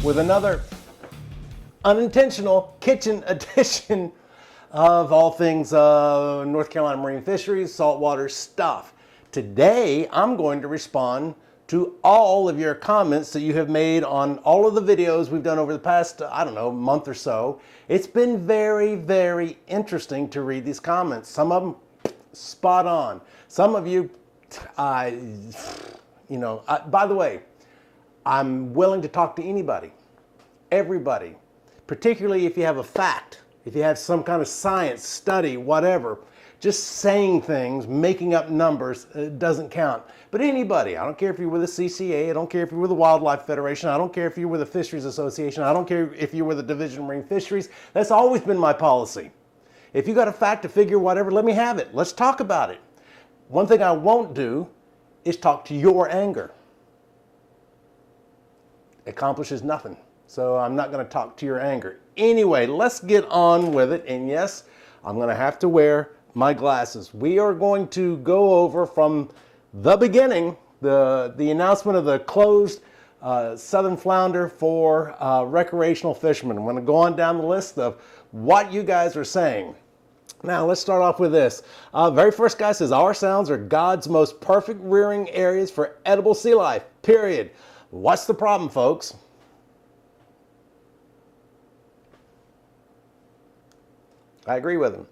with another unintentional kitchen edition of all things North Carolina marine fisheries, saltwater stuff. Today, I'm going to respond to all of your comments that you have made on all of the videos we've done over the past, I don't know, month or so. It's been very, very interesting to read these comments. Some of them spot on. Some of you, by the way, I'm willing to talk to anybody, everybody, particularly if you have a fact, if you have some kind of science, study, whatever. Just saying things, making up numbers, doesn't count. But anybody, I don't care if you're with the CCA, I don't care if you're with the Wildlife Federation, I don't care if you're with the Fisheries Association, I don't care if you're with the Division of Marine Fisheries. That's always been my policy. If you got a fact, a figure, whatever, let me have it. Let's talk about it. One thing I won't do is talk to your anger. It accomplishes nothing. So I'm not going to talk to your anger. Anyway, let's get on with it. And yes, I'm going to have to wear my glasses. We are going to go over from the beginning, the announcement of the closed southern flounder for recreational fishermen. I'm going to go on down the list of what you guys are saying. Now let's start off with this. Very first guy says, our sounds are God's most perfect rearing areas for edible sea life, period. What's the problem, folks? I agree with him.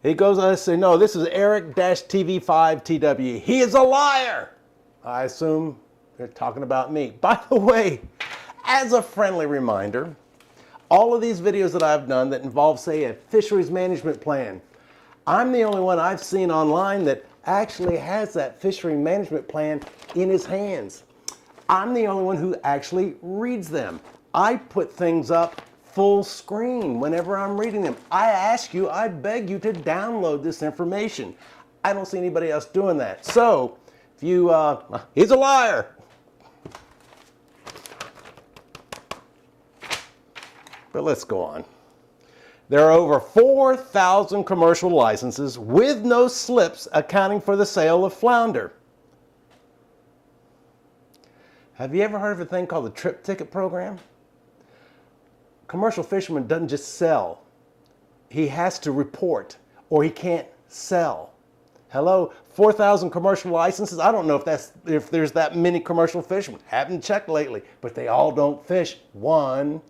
He goes on to say, no, this is Eric-TV5TW. He is a liar. I assume they're talking about me. By the way, as a friendly reminder, all of these videos that I've done that involve, say, a fisheries management plan, I'm the only one I've seen online that actually has that fishery management plan in his hands. I'm the only one who actually reads them. I put things up full screen whenever I'm reading them. I ask you, I beg you to download this information. I don't see anybody else doing that. So, if you, he's a liar. But let's go on. There are over 4,000 commercial licenses with no slips accounting for the sale of flounder. Have you ever heard of a thing called the trip ticket program? Commercial fisherman doesn't just sell. He has to report or he can't sell. Hello, 4,000 commercial licenses. I don't know if there's that many commercial fishermen. Haven't checked lately, but they all don't fish. One,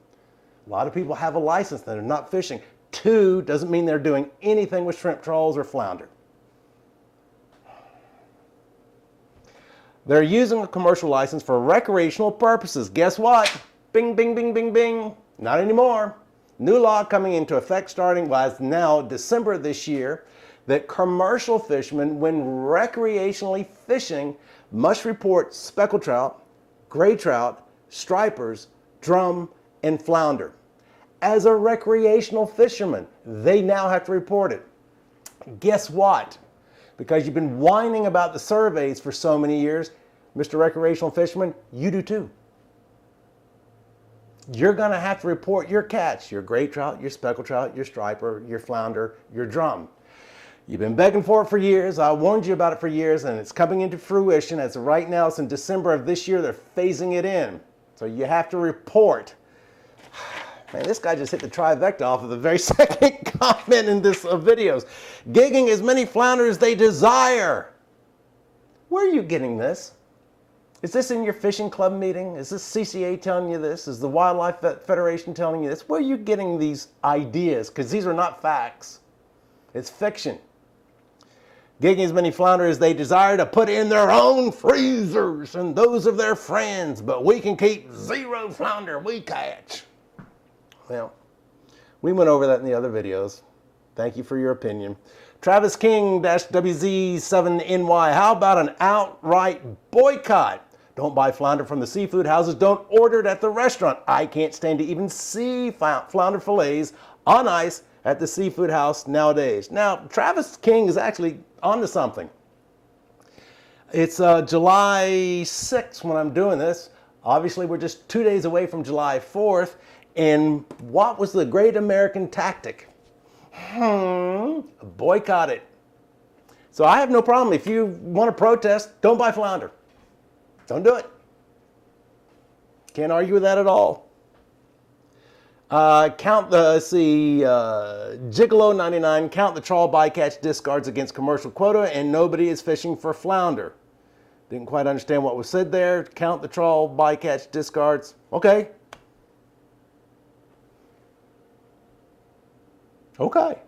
a lot of people have a license that are not fishing. Two, doesn't mean they're doing anything with shrimp trawls or flounder. They're using a commercial license for recreational purposes. Guess what? Bing, bing, bing, bing, bing. Not anymore. New law coming into effect starting was now December this year that commercial fishermen, when recreationally fishing, must report speckled trout, gray trout, stripers, drum, and flounder. As a recreational fisherman, they now have to report it. Guess what? Because you've been whining about the surveys for so many years, Mr. Recreational Fisherman, you do too. You're going to have to report your catch, your gray trout, your speckled trout, your striper, your flounder, your drum. You've been begging for it for years. I warned you about it for years, and it's coming into fruition. As of right now, it's in December of this year. They're phasing it in. So you have to report. Man, this guy just hit the trifecta off of the very second comment in this videos. Gigging as many flounder as they desire. Where are you getting this? Is this in your fishing club meeting? Is this CCA telling you this? Is the Wildlife Federation telling you this? Where are you getting these ideas? Because these are not facts. It's fiction. Gigging as many flounder as they desire to put in their own freezers and those of their friends, but we can keep 0 flounder we catch. Well, we went over that in the other videos. Thank you for your opinion. Travis King-WZ7NY, how about an outright boycott? Don't buy flounder from the seafood houses. Don't order it at the restaurant. I can't stand to even see flounder fillets on ice at the seafood house nowadays. Now, Travis King is actually onto something. It's July 6th when I'm doing this. Obviously, we're just 2 days away from July 4th. And what was the great American tactic? Boycott it. So I have no problem. If you want to protest, don't buy flounder. Don't do it. Can't argue with that at all. Let's see, Gigolo 99, count the trawl bycatch discards against commercial quota, and nobody is fishing for flounder. Didn't quite understand what was said there. Count the trawl bycatch discards. Okay. Okay.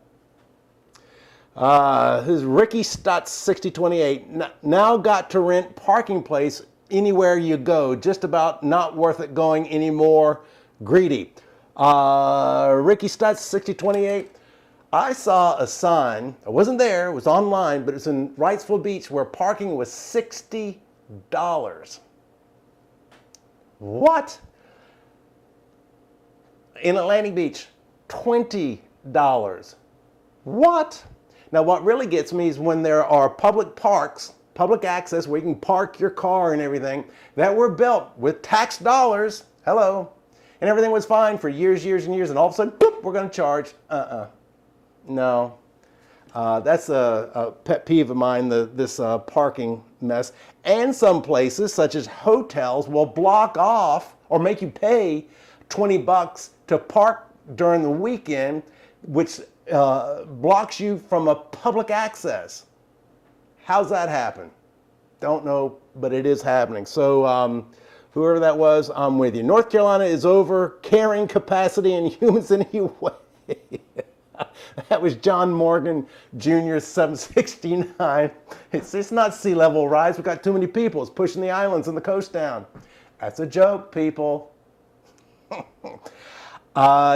This is Ricky Stutz 6028. Now got to rent parking place anywhere you go. Just about not worth it going anymore. Greedy. Ricky Stutz 6028. I saw a sign. I wasn't there. It was online, but it's in Wrightsville Beach where parking was $60. What? In Atlantic Beach, $20. What? Now, what really gets me is when there are public parks, public access where you can park your car and everything that were built with tax dollars. Hello. And everything was fine for years, years, and years. And all of a sudden, boop, we're going to charge. No. That's a pet peeve of mine, this parking mess. And some places, such as hotels, will block off or make you pay $20 to park during the weekend, which blocks you from a public access. How's that happen? Don't know, but it is happening. So whoever that was, I'm with you. North Carolina is over carrying capacity in humans anyway. That was John Morgan Jr. 769. It's not sea level rise. We've got too many people. It's pushing the islands and the coast down. That's a joke, people.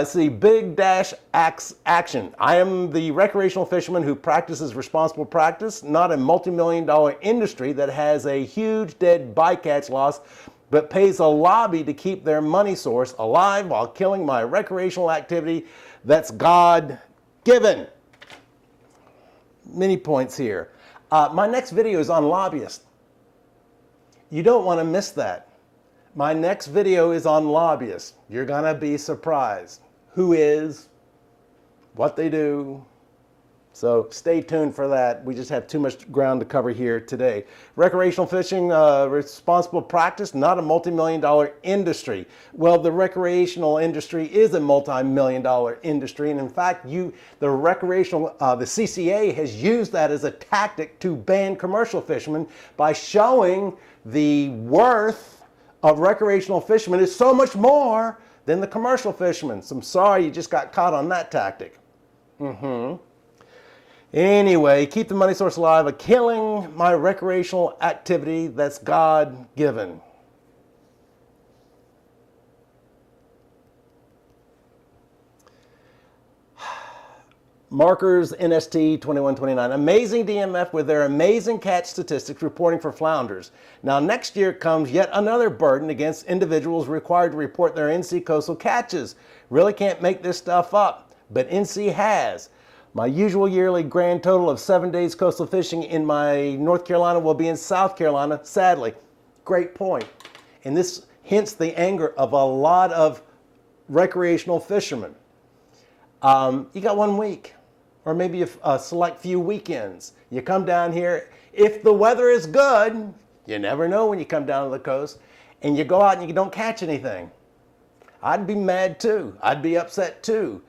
See, big dash action. I am the recreational fisherman who practices responsible practice, not a multi-million-dollar industry that has a huge dead bycatch loss, but pays a lobby to keep their money source alive while killing my recreational activity that's God-given. Many points here. My next video is on lobbyists. You don't want to miss that. My next video is on lobbyists. You're going to be surprised. Who is, what they do. So stay tuned for that. We just have too much ground to cover here today. Recreational fishing, responsible practice, not a multi-million-dollar industry. Well, the recreational industry is a multi-million-dollar industry. And in fact, the CCA has used that as a tactic to ban commercial fishermen by showing the worth of recreational fishermen is so much more than the commercial fishermen. So I'm sorry you just got caught on that tactic. Anyway, keep the money source alive of killing my recreational activity that's God-given. Markers NST 2129. Amazing DMF with their amazing catch statistics reporting for flounders. Now next year comes yet another burden against individuals required to report their NC coastal catches. Really can't make this stuff up, but NC has. My usual yearly grand total of 7 days coastal fishing in my North Carolina will be in South Carolina, sadly. Great point. And this hints the anger of a lot of recreational fishermen. You got 1 week. Or maybe a select few weekends. You come down here. If the weather is good, you never know when you come down to the coast, and you go out and you don't catch anything. I'd be mad too. I'd be upset too,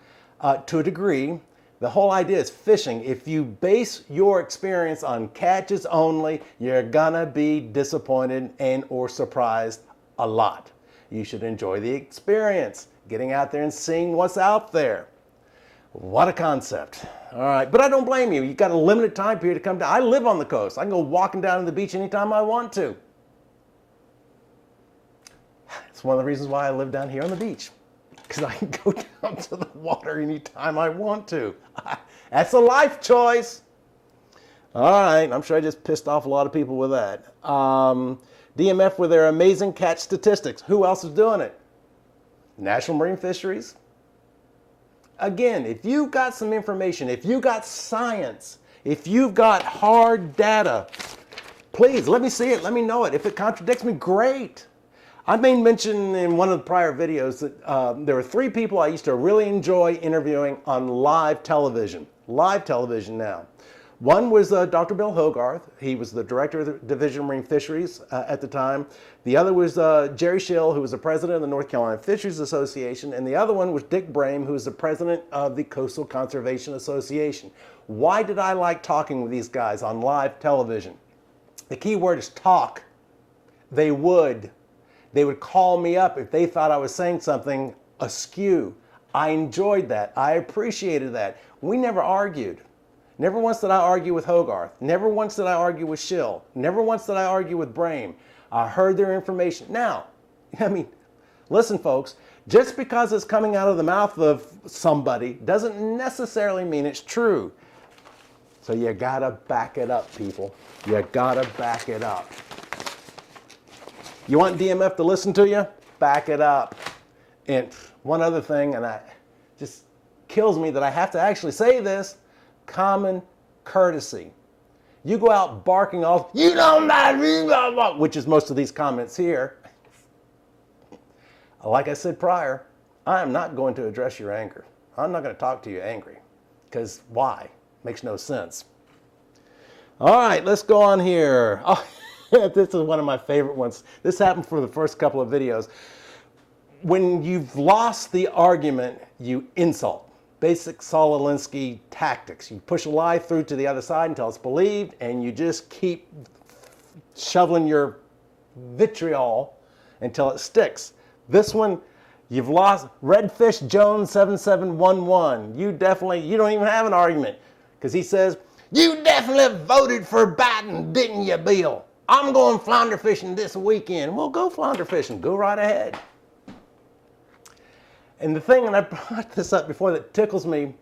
to a degree. The whole idea is fishing. If you base your experience on catches only, you're gonna be disappointed and or surprised a lot. You should enjoy the experience, getting out there and seeing what's out there. What a concept. All right, but I don't blame you. You've got a limited time period to come down. I live on the coast. I can go walking down to the beach anytime I want to. It's one of the reasons why I live down here on the beach, because I can go down to the water anytime I want to. That's a life choice. All right, I'm sure I just pissed off a lot of people with that. DMF with their amazing catch statistics. Who else is doing it? National Marine Fisheries. Again, if you've got some information, if you've got science, if you've got hard data, please let me see it, let me know it. If it contradicts me, great. I made mention in one of the prior videos that there were 3 people I used to really enjoy interviewing on live television now. One was Dr. Bill Hogarth. He was the director of the Division of Marine Fisheries at the time. The other was Jerry Schill, who was the president of the North Carolina Fisheries Association. And the other one was Dick Brame, who was the president of the Coastal Conservation Association. Why did I like talking with these guys on live television? The key word is talk. They would call me up if they thought I was saying something askew. I enjoyed that. I appreciated that. We never argued. Never once did I argue with Hogarth. Never once did I argue with Schill. Never once did I argue with Brame. I heard their information. Now, listen, folks, just because it's coming out of the mouth of somebody doesn't necessarily mean it's true. So you gotta back it up, people. You gotta back it up. You want DMF to listen to you? Back it up. And one other thing, and it just kills me that I have to actually say this, common courtesy. You go out barking off, you don't know, which is most of these comments here. Like I said prior, I am not going to address your anger. I'm not going to talk to you angry. Because why? Makes no sense. All right, let's go on here. Oh, this is one of my favorite ones. This happened for the first couple of videos. When you've lost the argument, you insult. Basic Saul Alinsky tactics. You push a lie through to the other side until it's believed, and you just keep shoveling your vitriol until it sticks. This one, you've lost. Redfish Jones 7711. You don't even have an argument, because he says, you definitely voted for Biden, didn't you, Bill? I'm going flounder fishing this weekend. Well, go flounder fishing. Go right ahead. And the thing, and I brought this up before, that tickles me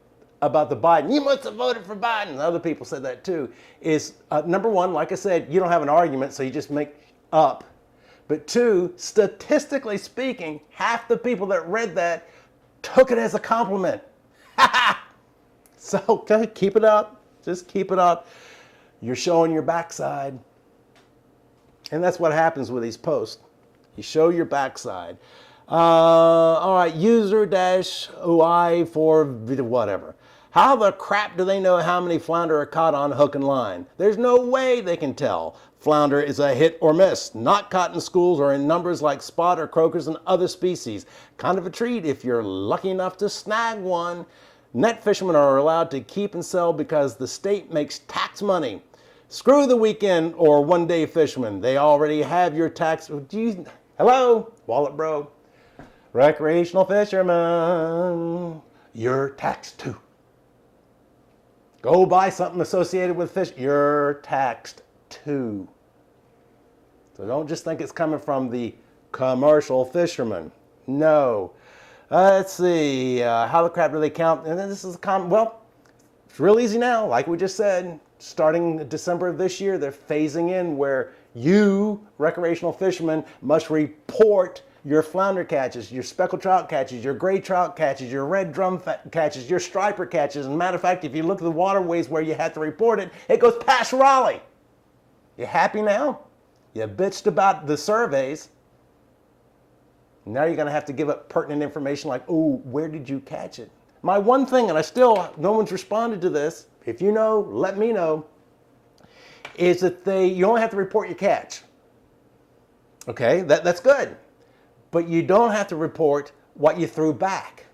about the Biden, you must have voted for Biden, and other people said that too, is number one, like I said, you don't have an argument, so you just make up. But two, statistically speaking, half the people that read that took it as a compliment. So keep it up. Just keep it up. You're showing your backside. And that's what happens with these posts. You show your backside. All right, user-OI for whatever. How the crap do they know how many flounder are caught on hook and line? There's no way they can tell. Flounder is a hit or miss, not caught in schools or in numbers like spot or croakers and other species. Kind of a treat if you're lucky enough to snag one. Net fishermen are allowed to keep and sell because the state makes tax money. Screw the weekend or one-day fishermen. They already have your tax. Hello, wallet bro. Recreational fishermen, you're taxed too. Go buy something associated with fish, you're taxed too. So don't just think it's coming from the commercial fishermen. No. Let's see, how the crap do they count? And then this is well, it's real easy now, like we just said. Starting December of this year, they're phasing in where you, recreational fishermen, must report your flounder catches, your speckled trout catches, your gray trout catches, your red drum catches, your striper catches. And matter of fact, if you look at the waterways where you have to report it, it goes past Raleigh. You happy now? You bitched about the surveys. Now you're going to have to give up pertinent information like, oh, where did you catch it? My one thing, and no one's responded to this. If you know, let me know. Is that you only have to report your catch. Okay, that's good. But you don't have to report what you threw back.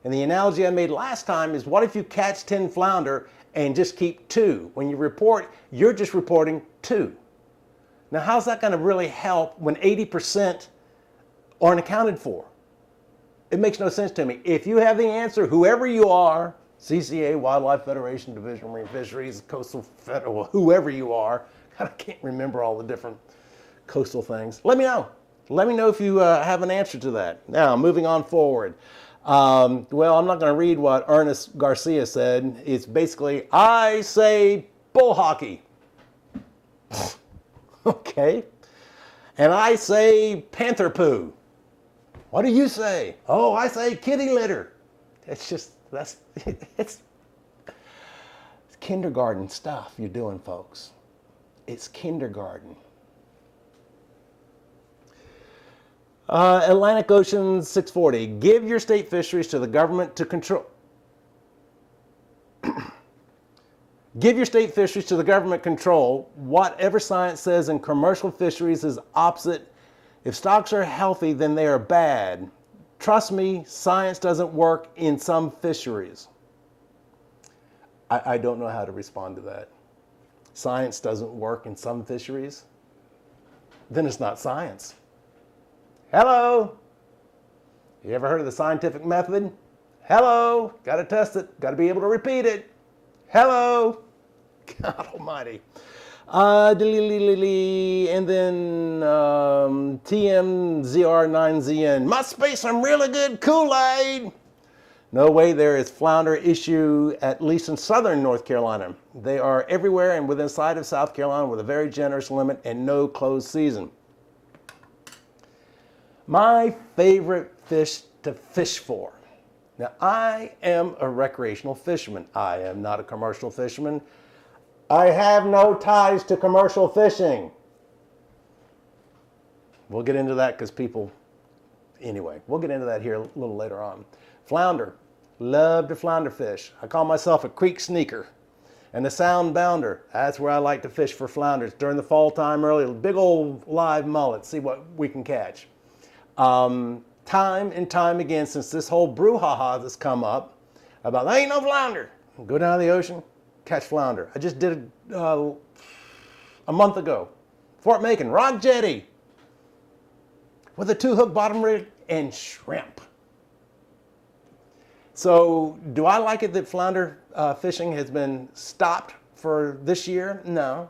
And the analogy I made last time is, what if you catch 10 flounder and just keep 2? When you report, you're just reporting 2. Now, how's that going to really help when 80% aren't accounted for? It makes no sense to me. If you have the answer, whoever you are, CCA, Wildlife Federation, Division of Marine Fisheries, Coastal Federal, whoever you are, I can't remember all the different coastal things. Let me know. Let me know if you have an answer to that. Now, moving on forward. Well, I'm not going to read what Ernest Garcia said. It's basically, I say bull hockey. Okay. And I say panther poo. What do you say? Oh, I say kitty litter. It's kindergarten stuff you're doing, folks. It's kindergarten. Atlantic Ocean 640. Give your state fisheries to the government to control. Give your state fisheries to the government control. Whatever science says in commercial fisheries is opposite. If stocks are healthy, then they are bad. Trust me, science doesn't work in some fisheries. I don't know how to respond to that. Science doesn't work in some fisheries? Then it's not science. Hello? You ever heard of the scientific method? Hello? Got to test it. Got to be able to repeat it. Hello? God almighty. And then TMZR9ZN. Must be some really good Kool-Aid. No way there is flounder issue, at least in southern North Carolina. They are everywhere and within sight of South Carolina with a very generous limit and no closed season. My favorite fish to fish for. Now, I am a recreational fisherman. I am not a commercial fisherman. I have no ties to commercial fishing. We'll get into that because people, anyway, we'll get into that here a little later on. Flounder. Love to flounder fish. I call myself a creek sneaker. And the sound bounder, that's where I like to fish for flounders during the fall time early. Big old live mullet, see what we can catch. Time and time again, since this whole brouhaha that's come up about there ain't no flounder, go down to the ocean, catch flounder. I just did it a month ago. Fort Macon, Rock Jetty, with a 2-hook bottom rig and shrimp. So, do I like it that flounder fishing has been stopped for this year? No.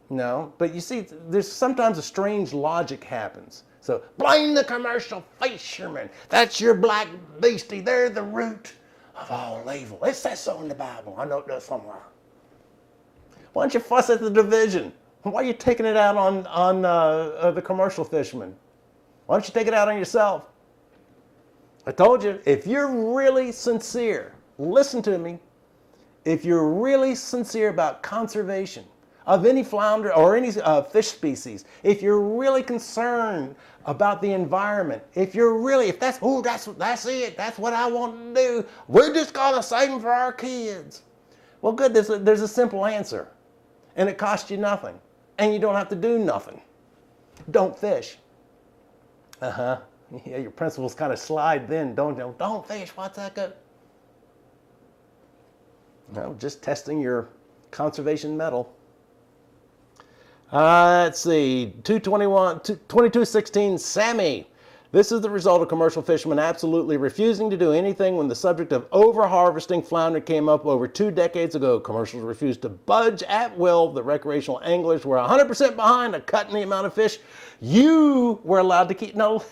No. But you see, there's sometimes a strange logic happens. So, blame the commercial fishermen. That's your black beastie. They're the root of all evil. It says so in the Bible. I know it does somewhere. Why don't you fuss at the division? Why are you taking it out on the commercial fishermen? Why don't you take it out on yourself? I told you, if you're really sincere, listen to me, if you're really sincere about conservation of any flounder or any fish species, if you're really concerned about the environment, if that's it, that's what I want to do, we're just gonna save them for our kids. Well, good, there's a simple answer, and it costs you nothing, and you don't have to do nothing. Don't fish. Yeah, your principles kind of slide then, don't you? Don't fish, what's that good? No, just testing your conservation mettle. Let's see, 2216 Sammy. This is the result of commercial fishermen absolutely refusing to do anything when the subject of over-harvesting flounder came up over 2 decades ago. Commercials refused to budge at will. The recreational anglers were 100% behind a cutting the amount of fish you were allowed to keep. No.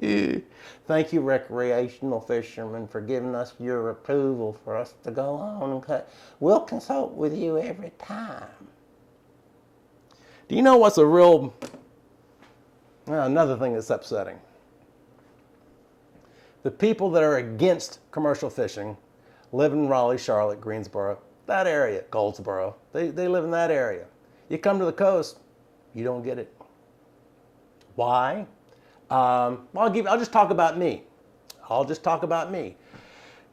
Thank you, recreational fishermen, for giving us your approval for us to go on and cut. We'll consult with you every time. Do you know what's another thing that's upsetting? The people that are against commercial fishing live in Raleigh, Charlotte, Greensboro, that area, Goldsboro. They live in that area. You come to the coast, you don't get it. Why? I'll just talk about me.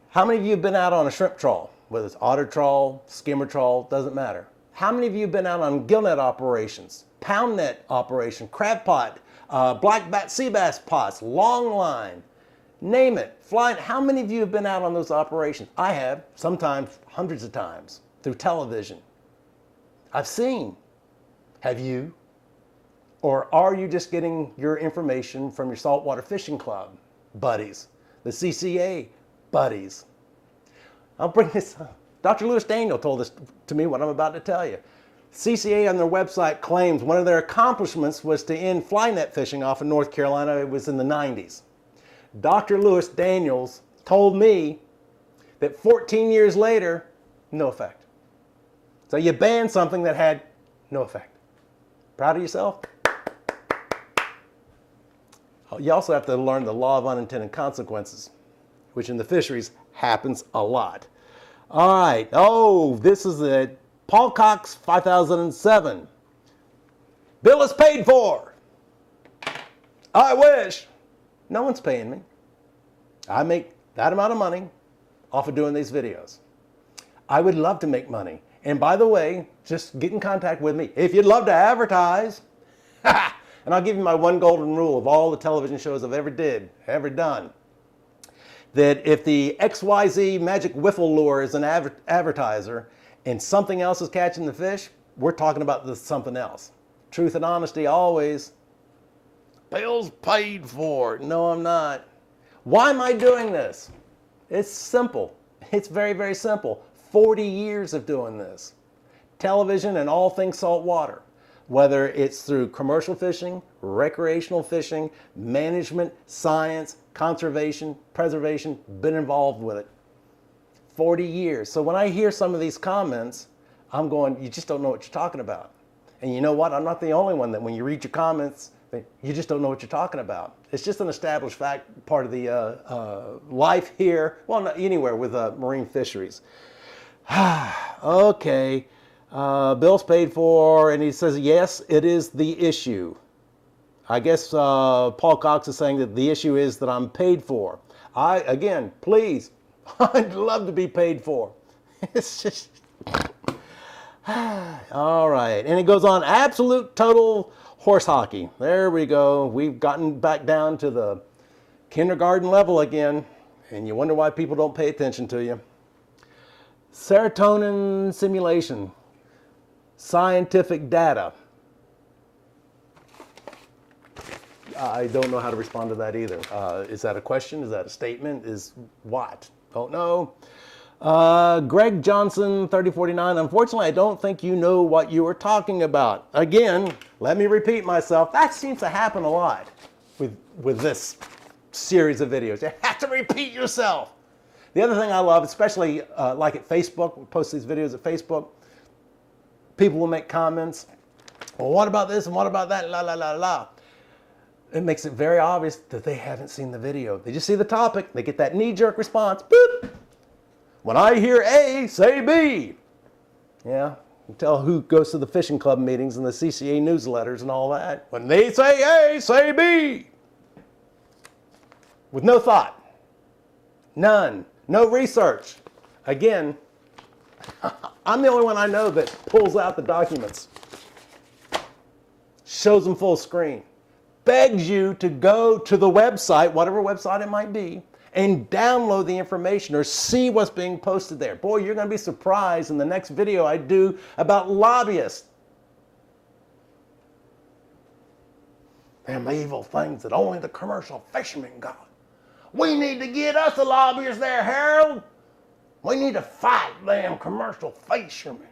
How many of you have been out on a shrimp trawl? Whether it's otter trawl, skimmer trawl, doesn't matter. How many of you have been out on gill net operations, pound net operation, crab pot, black bat sea bass pots, long line, name it, flying? How many of you have been out on those operations? I have, sometimes hundreds of times, through television. I've seen. Have you? Or are you just getting your information from your saltwater fishing club buddies, the CCA buddies? I'll bring this up. Dr. Lewis Daniel told this to me, what I'm about to tell you. CCA on their website claims one of their accomplishments was to end fly net fishing off of North Carolina. It was in the 90s. Dr. Lewis Daniels told me that 14 years later, no effect. So you banned something that had no effect. Proud of yourself? You also have to learn the law of unintended consequences, which in the fisheries happens a lot. All right. Oh, this is it. Paul Cox, 5007. Bill is paid for. I wish. No one's paying me. I make that amount of money off of doing these videos. I would love to make money. And by the way, just get in contact with me if you'd love to advertise. And I'll give you my one golden rule of all the television shows I've ever done. That if the XYZ Magic Wiffle Lure is an advertiser and something else is catching the fish, we're talking about something else. Truth and honesty always. Bills paid for. No, I'm not. Why am I doing this? It's simple. It's very, very simple. 40 years of doing this. Television and all things saltwater. Whether it's through commercial fishing, recreational fishing, management, science, conservation, preservation, been involved with it. 40 years. So when I hear some of these comments, I'm going, you just don't know what you're talking about. And you know what? I'm not the only one that when you read your comments, you just don't know what you're talking about. It's just an established fact, part of the life here, well, not anywhere with marine fisheries. Okay. Bills paid for, and he says, yes, it is the issue. I guess Paul Cox is saying that the issue is that I'm paid for. Again, please, I'd love to be paid for. It's just, all right. And it goes on, absolute total horse hockey. There we go. We've gotten back down to the kindergarten level again, and you wonder why people don't pay attention to you. Serotonin simulation. Scientific data. I don't know how to respond to that either. Is that a question? Is that a statement? Is what? Don't know. Greg Johnson, 3049. Unfortunately, I don't think you know what you were talking about. Again, let me repeat myself. That seems to happen a lot with this series of videos. You have to repeat yourself. The other thing I love, especially like at Facebook, we post these videos at Facebook, people will make comments. Well, what about this and what about that? La, la, la, la. It makes it very obvious that they haven't seen the video. They just see the topic. They get that knee-jerk response. Boop. When I hear A, say B. Yeah, you can tell who goes to the fishing club meetings and the CCA newsletters and all that. When they say A, say B. With no thought. None. No research. Again, I'm the only one I know that pulls out the documents, shows them full screen, begs you to go to the website, whatever website it might be, and download the information or see what's being posted there. Boy, you're going to be surprised in the next video I do about lobbyists. Them evil things that only the commercial fishermen got. We need to get us a lobbyist there, Harold. We need to fight them commercial fishermen.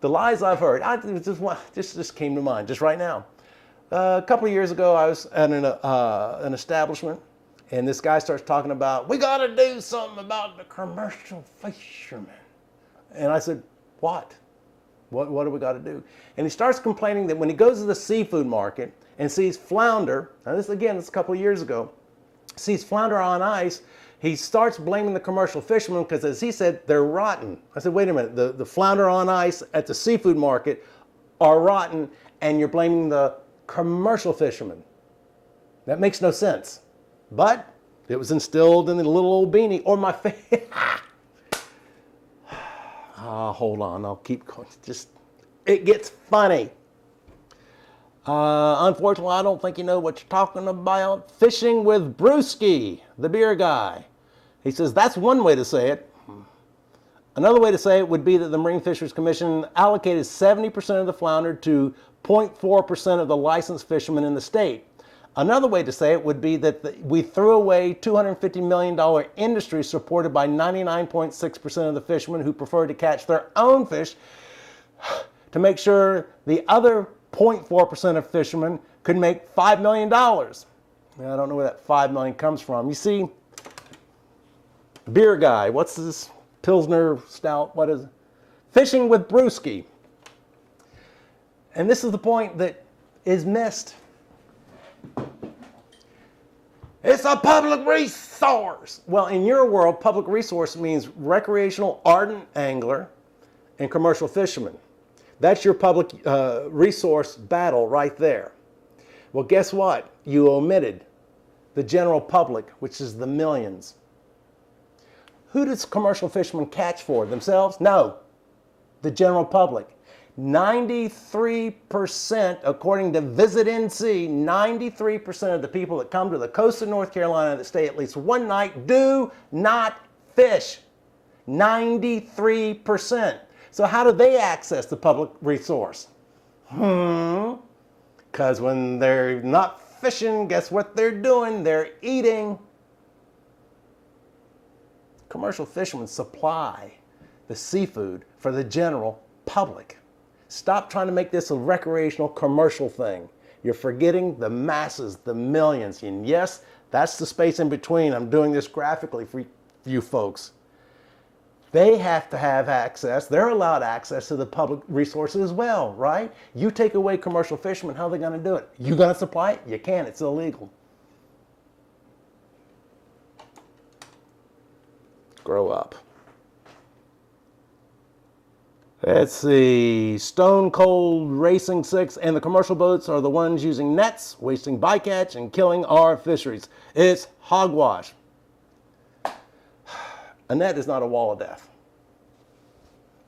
The lies I've heard, just came to mind just right now. A couple of years ago, I was at an establishment, and this guy starts talking about, we got to do something about the commercial fishermen. And I said, what? What do we got to do? And he starts complaining that when he goes to the seafood market and sees flounder, now this again, this is a couple of years ago, sees flounder on ice, he starts blaming the commercial fishermen because, as he said, they're rotten. I said, wait a minute, the flounder on ice at the seafood market are rotten, and you're blaming the commercial fishermen. That makes no sense. But it was instilled in the little old beanie, or my face. Hold on, I'll keep going. It gets funny. Unfortunately, I don't think you know what you're talking about. Fishing with Brewski, the beer guy. He says that's one way to say it. Another way to say it would be that the Marine Fisheries Commission allocated 70% of the flounder to 0.4% of the licensed fishermen in the state. Another way to say it would be that we threw away $250 million industry supported by 99.6% of the fishermen who prefer to catch their own fish to make sure the other 0.4% of fishermen could make $5 million. Now, I don't know where that $5 million comes from. You see, beer guy, what's this Pilsner stout? What is it? Fishing with Brewski. And this is the point that is missed. It's a public resource. Well, in your world, public resource means recreational ardent angler and commercial fisherman. That's your public resource battle right there. Well, guess what? You omitted the general public, which is the millions. Who does commercial fishermen catch for? Themselves? No, the general public. 93%, according to Visit NC, 93% of the people that come to the coast of North Carolina that stay at least one night do not fish. 93%. So how do they access the public resource? Because when they're not fishing, guess what they're doing? They're eating. Commercial fishermen supply the seafood for the general public. Stop trying to make this a recreational commercial thing. You're forgetting the masses, the millions. And yes, that's the space in between. I'm doing this graphically for you folks. They have to have access. They're allowed access to the public resources as well, right? You take away commercial fishermen, how are they going to do it? You going to supply it? You can't. It's illegal. Grow up. Let's see. Stone Cold Racing 6 and the commercial boats are the ones using nets, wasting bycatch, and killing our fisheries. It's hogwash. A net is not a wall of death.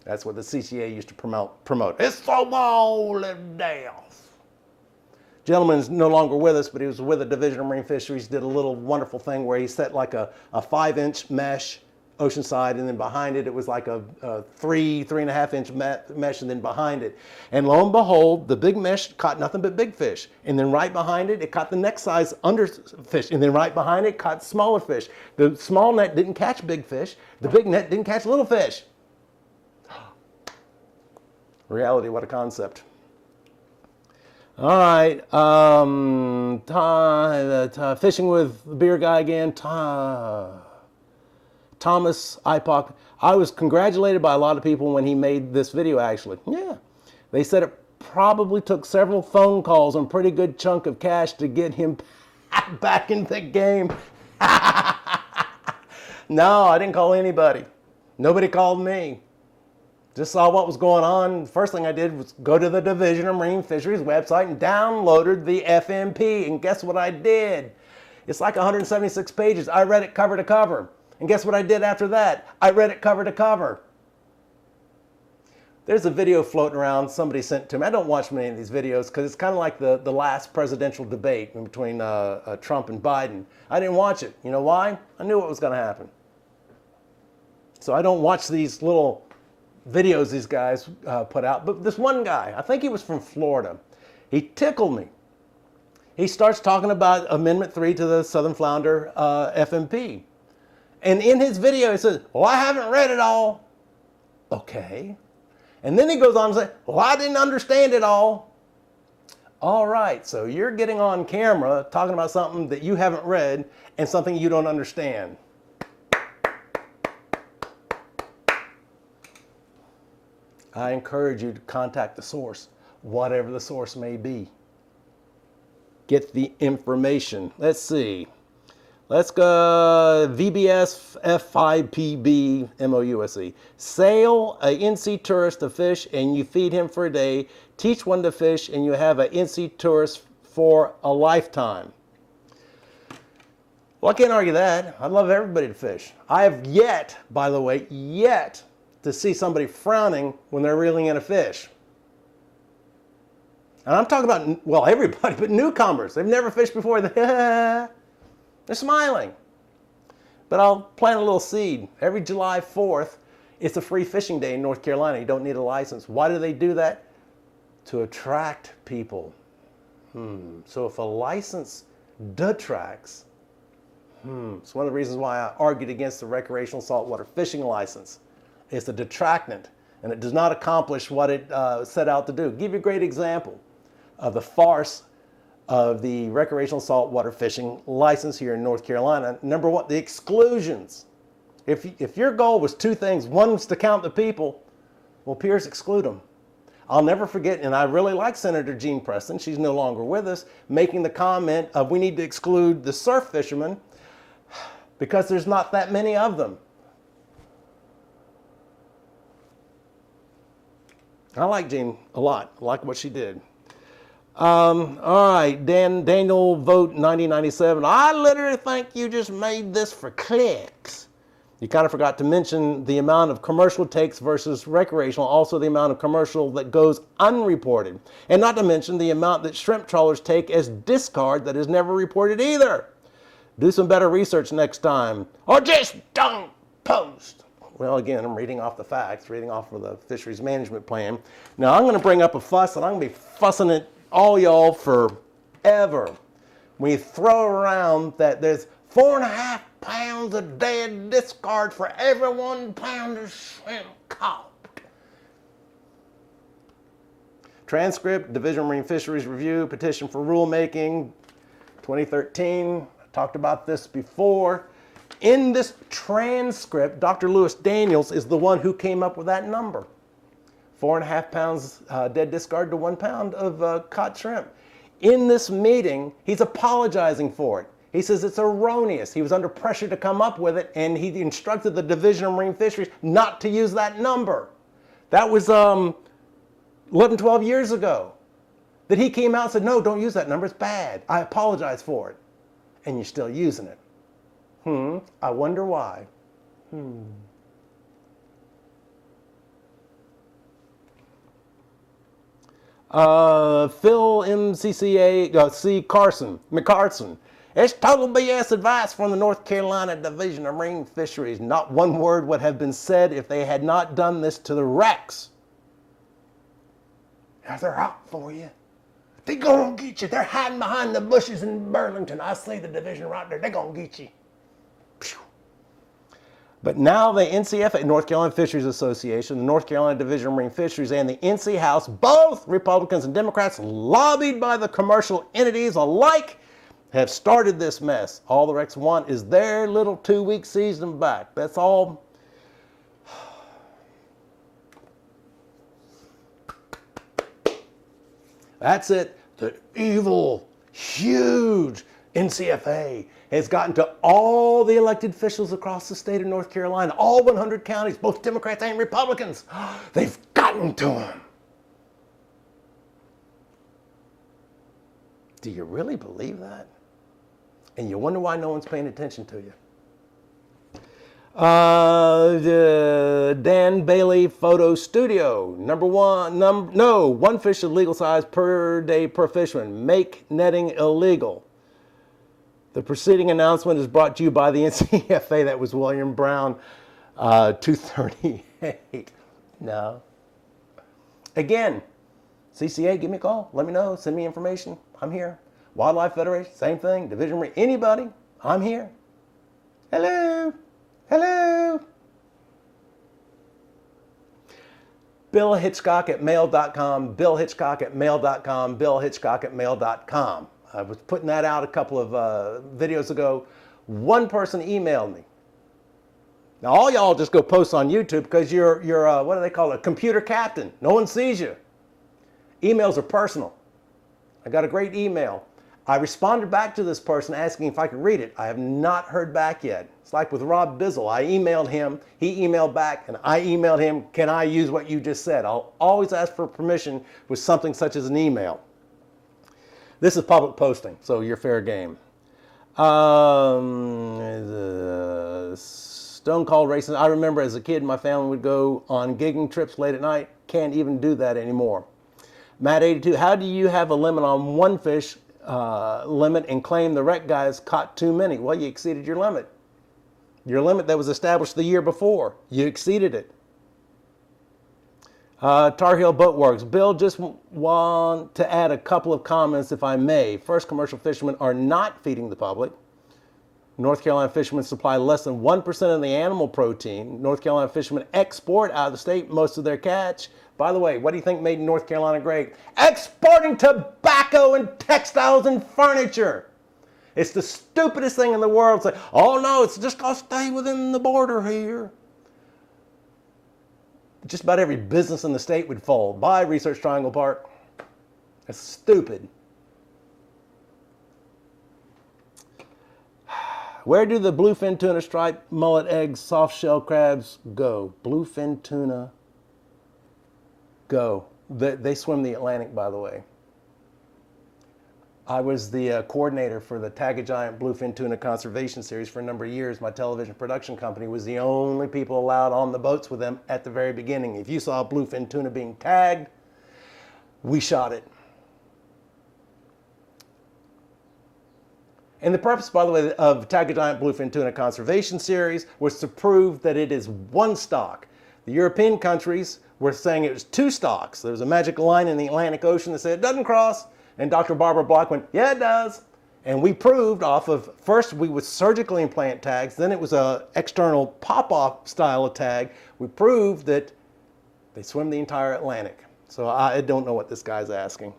That's what the CCA used to promote. It's a wall of death. Gentleman is no longer with us, but he was with the Division of Marine Fisheries, did a little wonderful thing where he set like a 5-inch mesh oceanside, and then behind it, it was like a 3.5-inch mesh, and then behind it. And lo and behold, the big mesh caught nothing but big fish. And then right behind it, it caught the next size under fish. And then right behind it, caught smaller fish. The small net didn't catch big fish. The big net didn't catch little fish. Reality, what a concept. All right, fishing with the beer guy again, Thomas Ipoc. I was congratulated by a lot of people when he made this video, actually. Yeah, they said it probably took several phone calls and a pretty good chunk of cash to get him back in the game. No, I didn't call anybody. Nobody called me. Just saw what was going on. First thing I did was go to the Division of Marine Fisheries website and downloaded the FMP. And guess what I did? It's like 176 pages. I read it cover to cover. And guess what I did after that? I read it cover to cover. There's a video floating around somebody sent to me. I don't watch many of these videos because it's kind of like the last presidential debate between Trump and Biden. I didn't watch it. You know why? I knew what was going to happen. So I don't watch these little videos these guys put out. But this one guy, I think he was from Florida, he tickled me. He starts talking about Amendment 3 to the Southern Flounder FMP. And in his video, he says, well, I haven't read it all. Okay. And then he goes on and says, well, I didn't understand it all. All right, so you're getting on camera talking about something that you haven't read and something you don't understand. I encourage you to contact the source, whatever the source may be. Get the information. Let's see. Let's go VBS F5PB MOUSE. Sail a NC tourist to fish and you feed him for a day. Teach one to fish and you have an NC tourist for a lifetime. Well, I can't argue that. I'd love everybody to fish. I have yet, by the way, to see somebody frowning when they're reeling in a fish. And I'm talking about, well, everybody, but newcomers. They've never fished before. They're smiling. But I'll plant a little seed. Every July 4th, it's a free fishing day in North Carolina. You don't need a license. Why do they do that? To attract people. So if a license detracts, it's one of the reasons why I argued against the recreational saltwater fishing license. It's a detractant, and it does not accomplish what it set out to do. Give you a great example of the farce of the recreational saltwater fishing license here in North Carolina. Number one, the exclusions. If your goal was two things, one was to count the people, well, Pierce, exclude them. I'll never forget, and I really like Senator Jean Preston, she's no longer with us, making the comment of we need to exclude the surf fishermen because there's not that many of them. I like Jean a lot. I like what she did. All right, Daniel Vote 1997. I literally think you just made this for clicks. You kind of forgot to mention the amount of commercial takes versus recreational, also the amount of commercial that goes unreported. And not to mention the amount that shrimp trawlers take as discard that is never reported either. Do some better research next time, or just don't post. Well, again, I'm reading off the facts, reading off of the fisheries management plan. Now, I'm going to bring up a fuss, and I'm going to be fussing at all y'all forever. When you throw around that there's 4.5 pounds of dead discard for every 1 pound of shrimp caught. Transcript, Division of Marine Fisheries Review, petition for rulemaking, 2013. I talked about this before. In this transcript, Dr. Lewis Daniels is the one who came up with that number. 4.5 pounds dead discard to 1 pound of caught shrimp. In this meeting, he's apologizing for it. He says it's erroneous. He was under pressure to come up with it, and he instructed the Division of Marine Fisheries not to use that number. That was 11, 12 years ago. That he came out and said, no, don't use that number, it's bad. I apologize for it. And you're still using it. I wonder why. Phil MCCA, C. McCarson. It's total BS advice from the North Carolina Division of Marine Fisheries. Not one word would have been said if they had not done this to the wrecks. Now they're out for you. They're gonna get you. They're hiding behind the bushes in Burlington. I see the division right there. They're gonna get you. Phew. But now the NCFA, North Carolina Fisheries Association, the North Carolina Division of Marine Fisheries, and the NC House, both Republicans and Democrats, lobbied by the commercial entities alike, have started this mess. All the wrecks want is their little 2-week season back. That's all. That's it. The evil, huge NCFA has gotten to all the elected officials across the state of North Carolina, all 100 counties, both Democrats and Republicans. They've gotten to them. Do you really believe that? And you wonder why no one's paying attention to you. Dan Bailey Photo Studio. One fish of legal size per day per fisherman. Make netting illegal. The preceding announcement is brought to you by the NCFA. That was William Brown, 238. No. Again, CCA, give me a call. Let me know. Send me information. I'm here. Wildlife Federation, same thing. Division of Marine, anybody, I'm here. Hello. Hello. Bill Hitchcock at mail.com. Bill Hitchcock at mail.com. Bill Hitchcock at mail.com. I was putting that out a couple of videos ago. One person emailed me. Now all y'all just go post on YouTube because you're what do they call it? A computer captain. No one sees you. Emails are personal. I got a great email. I responded back to this person asking if I could read it. I have not heard back yet. It's like with Rob Bizzle. I emailed him, he emailed back, and I emailed him, can I use what you just said? I'll always ask for permission with something such as an email. This is public posting, so you're fair game. Stone Cold Racing. I remember as a kid, my family would go on gigging trips late at night. Can't even do that anymore. Matt 82, how do you have a limit on one fish limit and claim the wreck guys caught too many? Well, you exceeded your limit. Your limit that was established the year before. You exceeded it. Tar Heel Boat Works. Bill, just want to add a couple of comments if I may. First, commercial fishermen are not feeding the public. North Carolina fishermen supply less than 1% of the animal protein. North Carolina fishermen export out of the state most of their catch. By the way, what do you think made North Carolina great? Exporting tobacco and textiles and furniture. It's the stupidest thing in the world. It's like, oh no, it's just going to stay within the border here. Just about every business in the state would fold. Bye, Research Triangle Park. That's stupid. Where do the bluefin tuna, striped mullet, eggs, soft shell crabs go? Bluefin tuna go. They swim the Atlantic, by the way. I was the coordinator for the Tag a Giant Bluefin Tuna Conservation Series for a number of years. My television production company was the only people allowed on the boats with them at the very beginning. If you saw a bluefin tuna being tagged, we shot it. And the purpose, by the way, of Tag a Giant Bluefin Tuna Conservation Series was to prove that it is one stock. The European countries were saying it was two stocks. There was a magic line in the Atlantic Ocean that said it doesn't cross. And Dr. Barbara Block went, yeah, it does. And we proved off of, first we would surgically implant tags, then it was a external pop-off style of tag. We proved that they swim the entire Atlantic. So I don't know what this guy's asking.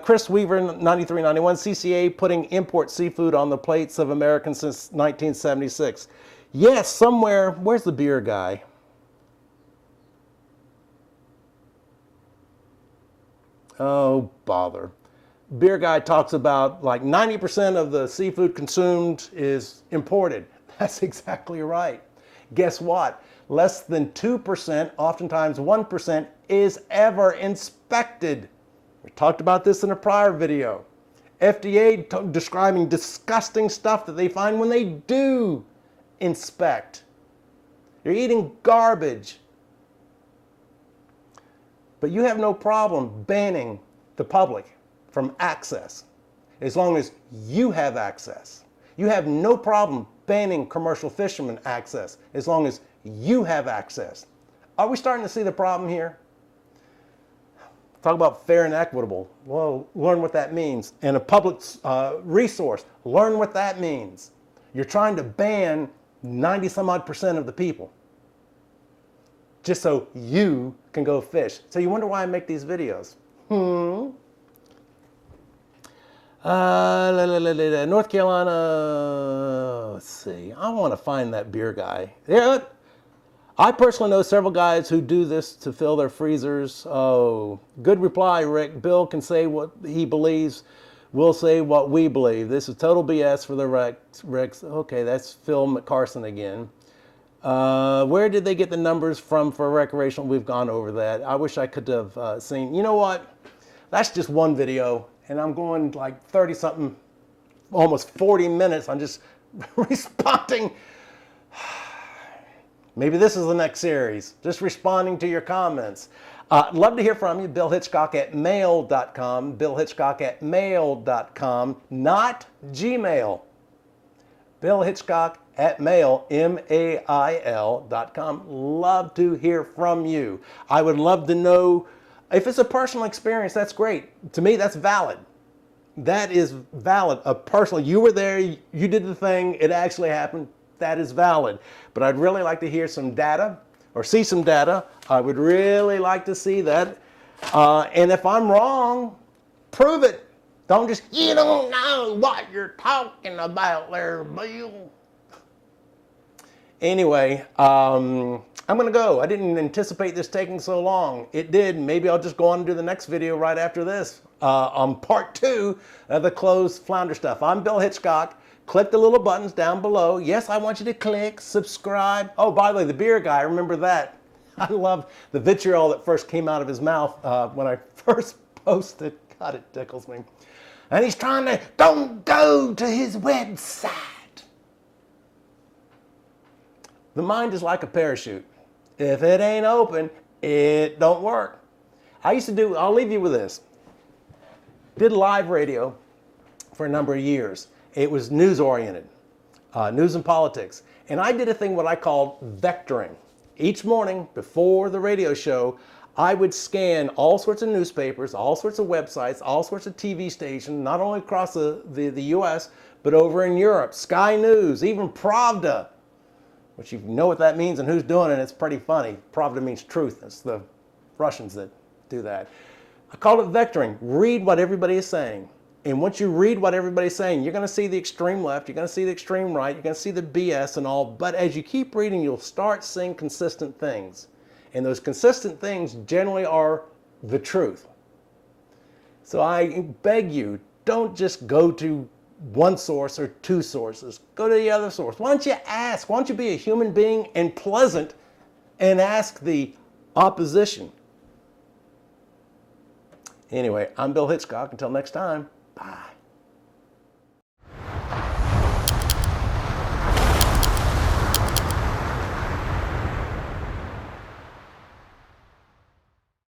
Chris Weaver, 9391, CCA putting import seafood on the plates of Americans since 1976. Yes, somewhere, where's the beer guy? Oh, bother. Beer guy talks about like 90% of the seafood consumed is imported. That's exactly right. Guess what? Less than 2%, oftentimes 1%, is ever inspected. We talked about this in a prior video. FDA describing disgusting stuff that they find when they do inspect. You're eating garbage. But you have no problem banning the public from access as long as you have access. You have no problem banning commercial fishermen access as long as you have access. Are we starting to see the problem here? Talk about fair and equitable. Well, learn what that means. And a public resource, learn what that means. You're trying to ban 90 some odd % of the people just so you can go fish. So you wonder why I make these videos. North Carolina, let's see. I want to find that beer guy. Yeah, I personally know several guys who do this to fill their freezers. Oh, good reply, Rick. Bill can say what he believes. We'll say what we believe. This is total BS for the Ricks. Okay, that's Phil McCarson again. Where did they get the numbers from for recreational? We've gone over that. I wish I could have seen. You know what? That's just one video, and I'm going like 30 something, almost 40 minutes. I'm just responding. Maybe this is the next series, just responding to your comments. Love to hear from you. Bill Hitchcock at mail.com. Bill Hitchcock at mail.com, not Gmail. Bill Hitchcock at mail, mail.com. Love to hear from you. I would love to know if it's a personal experience. That's great. To me, that's valid. That is valid. A personal, you were there, you did the thing, it actually happened. That is valid. But I'd really like to hear some data or see some data. I would really like to see that. And if I'm wrong, prove it. Don't just, you don't know what you're talking about there, Bill. Anyway, I'm going to go. I didn't anticipate this taking so long. It did. Maybe I'll just go on and do the next video right after this on part 2 of the closed flounder stuff. I'm Bill Hitchcock. Click the little buttons down below. Yes, I want you to click, subscribe. Oh, by the way, the beer guy, remember that. I love the vitriol that first came out of his mouth when I first posted. God, it tickles me. And he's trying to, don't go to his website. The mind is like a parachute. If it ain't open, it don't work. I used to do, I'll leave you with this. Did live radio for a number of years. It was news oriented, news and politics. And I did a thing what I called vectoring. Each morning before the radio show, I would scan all sorts of newspapers, all sorts of websites, all sorts of TV stations, not only across the US, but over in Europe, Sky News, even Pravda, which you know what that means and who's doing it, it's pretty funny. Pravda means truth. It's the Russians that do that. I call it vectoring. Read what everybody is saying. And once you read what everybody's saying, you're going to see the extreme left, you're going to see the extreme right, you're going to see the BS and all. But as you keep reading, you'll start seeing consistent things. And those consistent things generally are the truth. So I beg you, don't just go to one source or two sources. Go to the other source. Why don't you ask? Why don't you be a human being and pleasant and ask the opposition? Anyway, I'm Bill Hitchcock. Until next time. Bye.